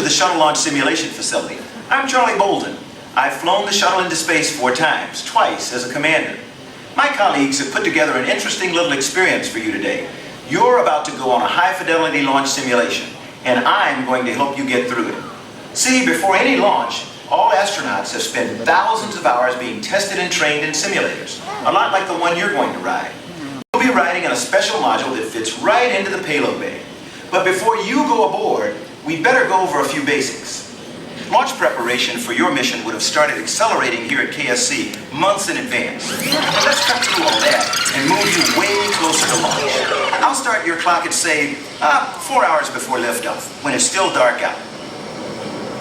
the Shuttle Launch Simulation Facility. I'm Charlie Bolden. I've flown the shuttle into space 4 times, twice as a commander. My colleagues have put together an interesting little experience for you today. You're about to go on a high-fidelity launch simulation, and I'm going to help you get through it. See, before any launch, all astronauts have spent thousands of hours being tested and trained in simulators, a lot like the one you're going to ride. You'll be riding in a special module that fits right into the payload bay. But before you go aboard, we'd better go over a few basics. Launch preparation for your mission would have started accelerating here at KSC months in advance. But let's cut through all that and move you way closer to launch. I'll start your clock at, say, 4 hours before liftoff, when it's still dark out.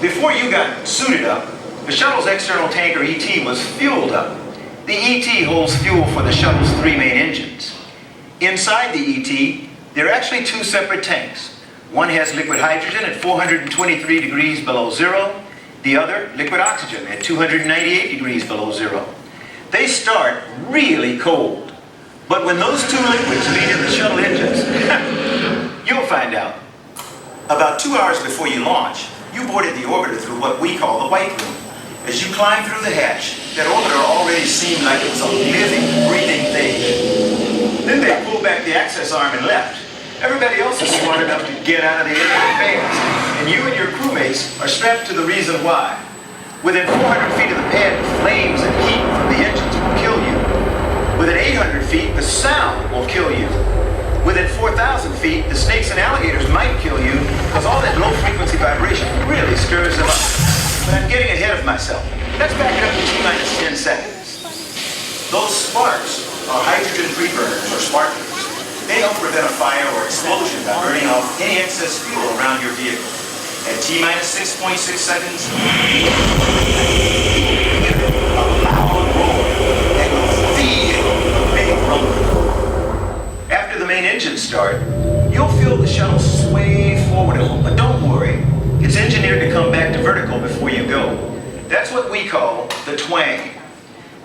Before you got suited up, the shuttle's external tanker ET was fueled up. The ET holds fuel for the shuttle's 3 main engines. Inside the ET, there are actually 2 separate tanks. One has liquid hydrogen at 423 degrees below zero, the other liquid oxygen at 298 degrees below zero. They start really cold, but when those 2 liquids meet in the shuttle engines, you'll find out. About 2 hours before you launch, you boarded the orbiter through what we call the white room. As you climb through the hatch, that orbiter already seemed like it was a living, breathing thing. Then they pulled back the access arm and left. Everybody else is smart enough to get out of the air fast, and you and your crewmates are strapped to the reason why. Within 400 feet of the pad, the flames and heat from the engines will kill you. Within 800 feet, the sound will kill you. Within 4,000 feet, the snakes and alligators might kill you, because all that low-frequency vibration really stirs them up. But I'm getting ahead of myself. Let's back it up to T-minus 10 seconds. Those sparks are hydrogen preburners or sparklers. They help prevent a fire or explosion by burning off any excess fuel around your vehicle. At T-minus 6.6 seconds, a loud roar and you'll feel a big rumble. After the main engines start, you'll feel the shuttle sway forward a little, but don't worry. It's engineered to come back to vertical before you go. That's what we call the twang.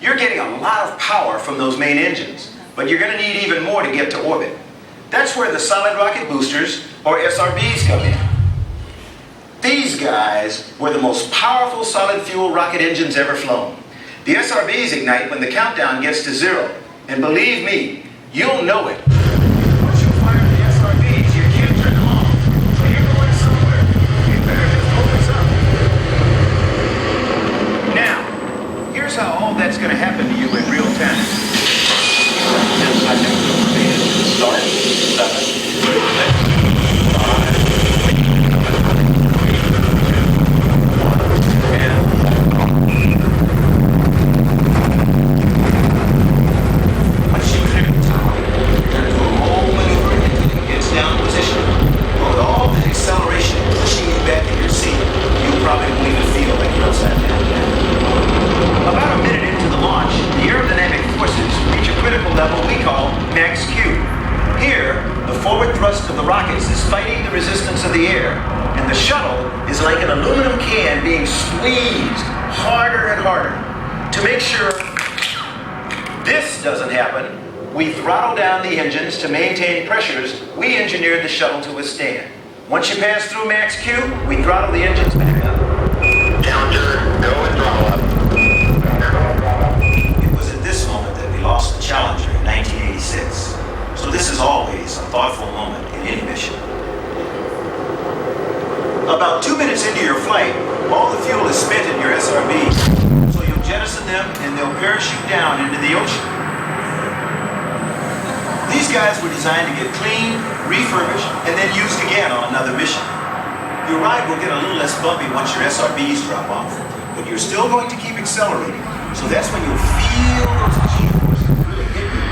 You're getting a lot of power from those main engines, but you're going to need even more to get to orbit. That's where the solid rocket boosters, or SRBs, come in. These guys were the most powerful solid fuel rocket engines ever flown. The SRBs ignite when the countdown gets to 0, and believe me, you'll know it. Once you fire the SRBs, you can't turn them off. So you're going somewhere. You better just focus up. Now, here's how all that's going to happen to you in real time. 10 seconds. Start. 7, 6, 5, 10. Once you hit the top, you're going to do a roll maneuver until it gets down position. But with all the acceleration pushing you back in your seat, you probably won't even feel like you're upside down. About a minute into the launch, the aerodynamic forces reach a critical level we call max Q. Here, the forward thrust of the rockets is fighting the resistance of the air, and the shuttle is like an aluminum can being squeezed harder and harder. To make sure this doesn't happen, we throttle down the engines to maintain pressures we engineered the shuttle to withstand. Once you pass through max Q, we throttle the engines back up. Challenger, go and throttle up. It was at this moment that we lost the Challenger in 1986. So this is always a thoughtful moment in any mission. About 2 minutes into your flight, all the fuel is spent in your SRBs. So you'll jettison them and they'll parachute down into the ocean. These guys were designed to get cleaned, refurbished, and then used again on another mission. Your ride will get a little less bumpy once your SRBs drop off, but you're still going to keep accelerating. So that's when you'll feel those G-forces really hit you.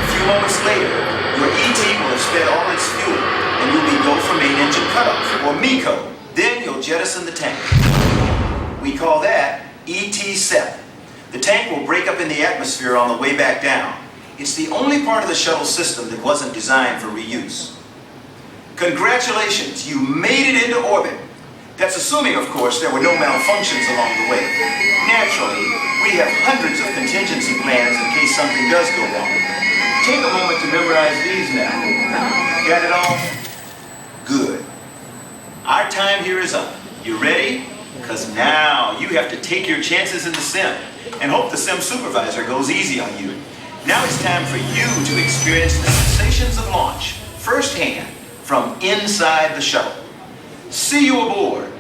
A few moments later, your ET will have spent all its fuel, and you'll be go for main engine cutoff, or MECO. Then you'll jettison the tank. We call that ET-7. The tank will break up in the atmosphere on the way back down. It's the only part of the shuttle system that wasn't designed for reuse. Congratulations, you made it into orbit. That's assuming, of course, there were no malfunctions along the way. Naturally, we have hundreds of contingency plans in case something does go wrong. Take a moment to memorize these now. Got it all? Good. Our time here is up. You ready? Because now you have to take your chances in the sim and hope the sim supervisor goes easy on you. Now it's time for you to experience the sensations of launch firsthand from inside the shuttle. See you aboard.